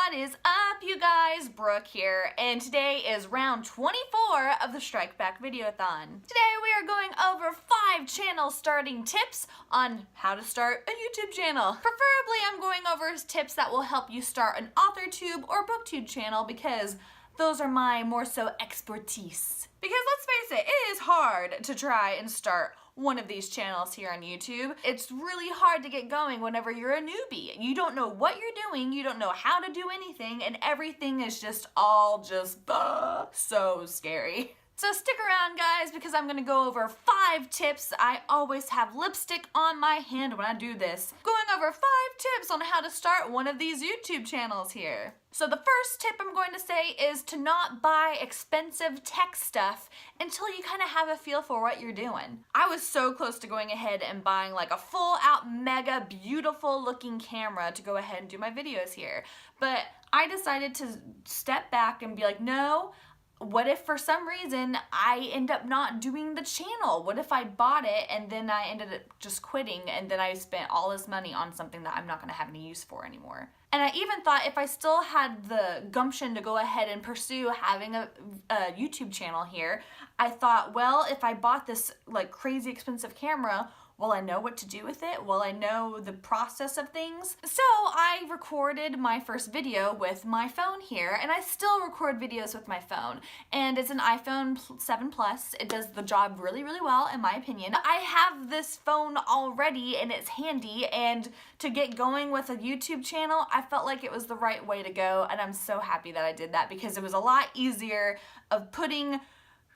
What is up, you guys? Brooke here, and today is round 24 of the Strike Back Videoathon. Today we are going over 5 channel starting tips on how to start a YouTube channel. Preferably, I'm going over tips that will help you start an AuthorTube or BookTube channel because those are my more so expertise. Because let's face it, it is hard to try and start one of these channels here on YouTube. It's really hard to get going whenever you're a newbie. You don't know what you're doing, you don't know how to do anything, and everything is just all so scary. So stick around, guys, because I'm gonna go over 5 tips. I always have lipstick on my hand when I do this. Going over 5 tips on how to start one of these YouTube channels here. So the first tip I'm going to say is to not buy expensive tech stuff until you kind of have a feel for what you're doing. I was so close to going ahead and buying like a full out mega beautiful looking camera to go ahead and do my videos here. But I decided to step back and be like, no, what if for some reason I end up not doing the channel? What if I bought it and then I ended up just quitting and then I spent all this money on something that I'm not going to have any use for anymore? And I even thought if I still had the gumption to go ahead and pursue having a YouTube channel here, I thought, well, if I bought this like crazy expensive camera, will I know what to do with it? Will I know the process of things? So I recorded my first video with my phone here, and I still record videos with my phone. And it's an iPhone 7 Plus. It does the job really, really well, in my opinion. I have this phone already, and it's handy, and to get going with a YouTube channel, I felt like it was the right way to go, and I'm so happy that I did that because it was a lot easier of putting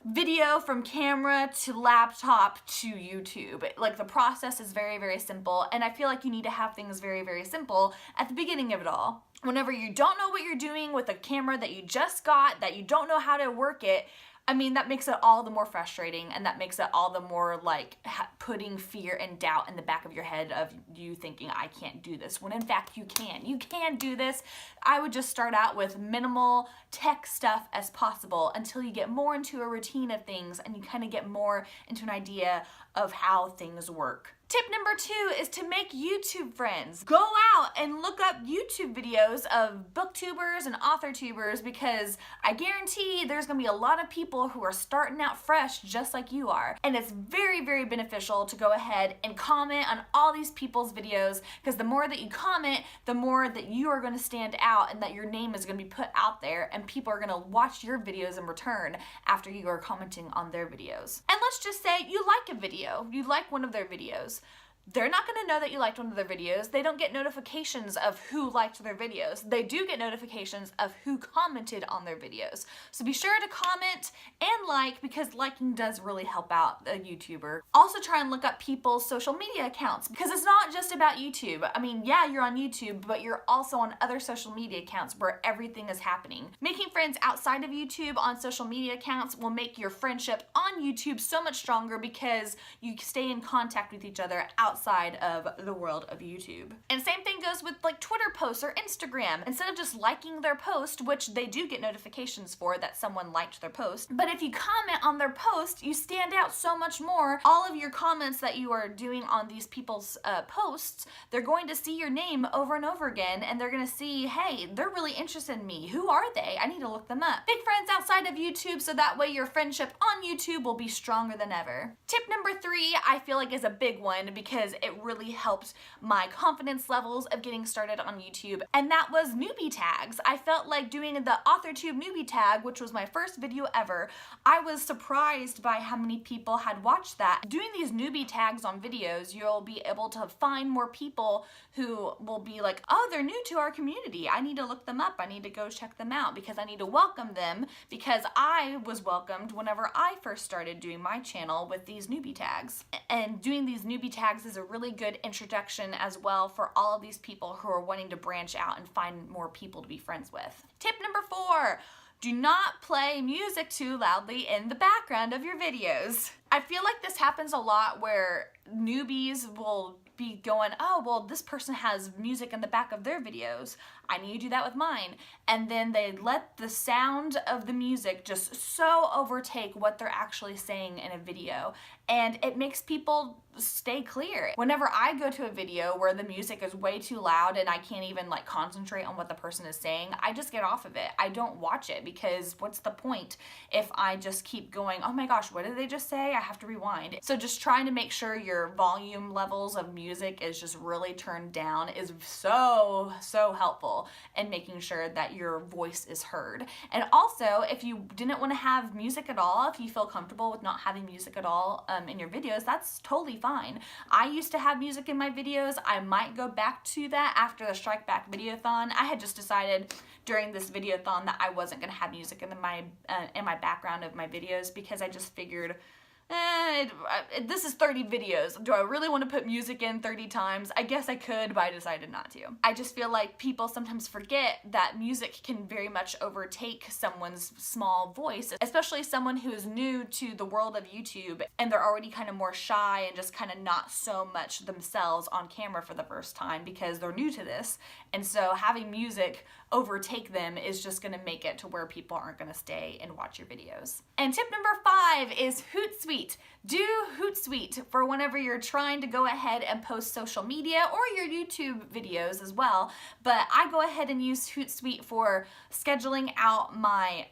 video from camera to laptop to YouTube. Like the process is very, very simple, and I feel like you need to have things very, very simple at the beginning of it all. Whenever you don't know what you're doing with a camera that you just got, that you don't know how to work it, I mean, that makes it all the more frustrating, and that makes it all the more like putting fear and doubt in the back of your head of you thinking, I can't do this, when in fact you can. You can do this. I would just start out with minimal tech stuff as possible until you get more into a routine of things and you kind of get more into an idea of how things work. Tip number 2 is to make YouTube friends. Go out and look up YouTube videos of booktubers and authortubers because I guarantee there's gonna be a lot of people who are starting out fresh just like you are. And it's very, very beneficial to go ahead and comment on all these people's videos because the more that you comment, the more that you are gonna stand out and that your name is gonna be put out there and people are gonna watch your videos in return after you are commenting on their videos. And let's just say you like a video, you like one of their videos. They're not going to know that you liked one of their videos. They don't get notifications of who liked their videos. They do get notifications of who commented on their videos. So be sure to comment and like because liking does really help out a YouTuber. Also try and look up people's social media accounts because it's not just about YouTube. I mean, yeah, you're on YouTube, but you're also on other social media accounts where everything is happening. Making friends outside of YouTube on social media accounts will make your friendship on YouTube so much stronger because you stay in contact with each other outside of the world of YouTube. And same thing goes with like Twitter posts or Instagram. Instead of just liking their post, which they do get notifications for that someone liked their post, but if you comment on their post, you stand out so much more. All of your comments that you are doing on these people's posts, they're going to see your name over and over again, and they're gonna see, hey, they're really interested in me. Who are they? I need to look them up. Make friends outside of YouTube so that way your friendship on YouTube will be stronger than ever. Tip number 3, I feel like is a big one because it really helped my confidence levels of getting started on YouTube, and that was newbie tags. I felt like doing the AuthorTube newbie tag, which was my first video ever, I was surprised by how many people had watched that. Doing these newbie tags on videos, you'll be able to find more people who will be like, oh, they're new to our community. I need to look them up. I need to go check them out because I need to welcome them because I was welcomed whenever I first started doing my channel with these newbie tags. And doing these newbie tags is a really good introduction as well for all of these people who are wanting to branch out and find more people to be friends with. Tip number 4, do not play music too loudly in the background of your videos. I feel like this happens a lot where newbies will be going, oh, well, this person has music in the back of their videos. I need to do that with mine. And then they let the sound of the music just so overtake what they're actually saying in a video. And it makes people stay clear. Whenever I go to a video where the music is way too loud and I can't even like concentrate on what the person is saying, I just get off of it. I don't watch it because what's the point if I just keep going, oh my gosh, what did they just say? I have to rewind. So just trying to make sure your volume levels of music is just really turned down is so helpful in making sure that your voice is heard. And also, if you didn't want to have music at all, if you feel comfortable with not having music at all in your videos, that's totally fine. I used to have music in my videos. I might go back to that after the Strike Back Videoathon. I had just decided during this videothon that I wasn't going to have music in my background of my videos because I just figured, this is 30 videos. Do I really want to put music in 30 times? I guess I could, but I decided not to. I just feel like people sometimes forget that music can very much overtake someone's small voice, especially someone who is new to the world of YouTube and they're already kind of more shy and just kind of not so much themselves on camera for the first time because they're new to this. And so having music overtake them is just going to make it to where people aren't going to stay and watch your videos. And tip number 5 is Hootsuite. Do Hootsuite for whenever you're trying to go ahead and post social media or your YouTube videos as well. But I go ahead and use Hootsuite for scheduling out my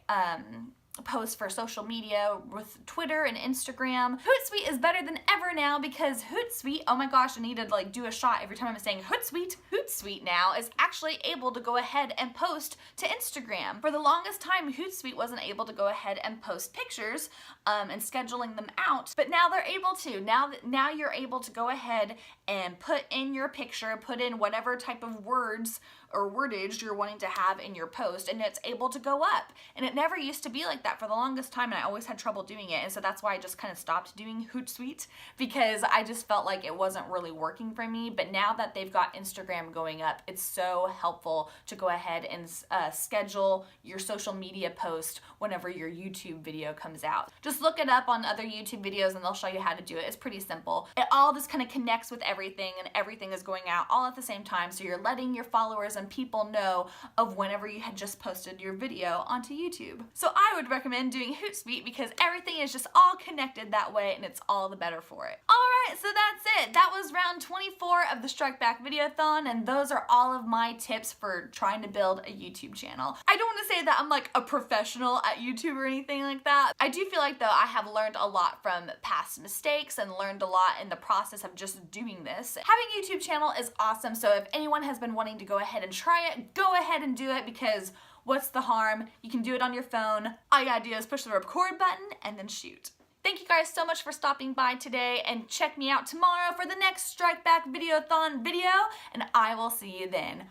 posts for social media with Twitter and Instagram. Hootsuite is better than ever now because Hootsuite, oh my gosh, I need to like do a shot every time I'm saying Hootsuite. Hootsuite now is actually able to go ahead and post to Instagram. For the longest time, Hootsuite wasn't able to go ahead and post pictures and scheduling them out, but now they're able to. Now you're able to go ahead and put in your picture, put in whatever type of words or wordage you're wanting to have in your post, and it's able to go up. And it never used to be like that for the longest time, and I always had trouble doing it, and so that's why I just kind of stopped doing Hootsuite, because I just felt like it wasn't really working for me. But now that they've got Instagram going up, it's so helpful to go ahead and schedule your social media post whenever your YouTube video comes out. Just look it up on other YouTube videos and they'll show you how to do it. It's pretty simple. It all just kind of connects with everything, and everything is going out all at the same time, so you're letting your followers and people know of whenever you had just posted your video onto YouTube. So I would recommend doing Hootsuite because everything is just all connected that way, and it's all the better for it. Alright, so that's it. That was round 24 of the Strike Back Videoathon, and those are all of my tips for trying to build a YouTube channel. I don't want to say that I'm like a professional at YouTube or anything like that. I do feel like though I have learned a lot from past mistakes and learned a lot in the process of just doing this. Having a YouTube channel is awesome, so if anyone has been wanting to go ahead and try it, go ahead and do it, because what's the harm? You can do it on your phone. All you gotta do is push the record button and then shoot. Thank you guys so much for stopping by today, and check me out tomorrow for the next Strike Back Videoathon video, and I will see you then.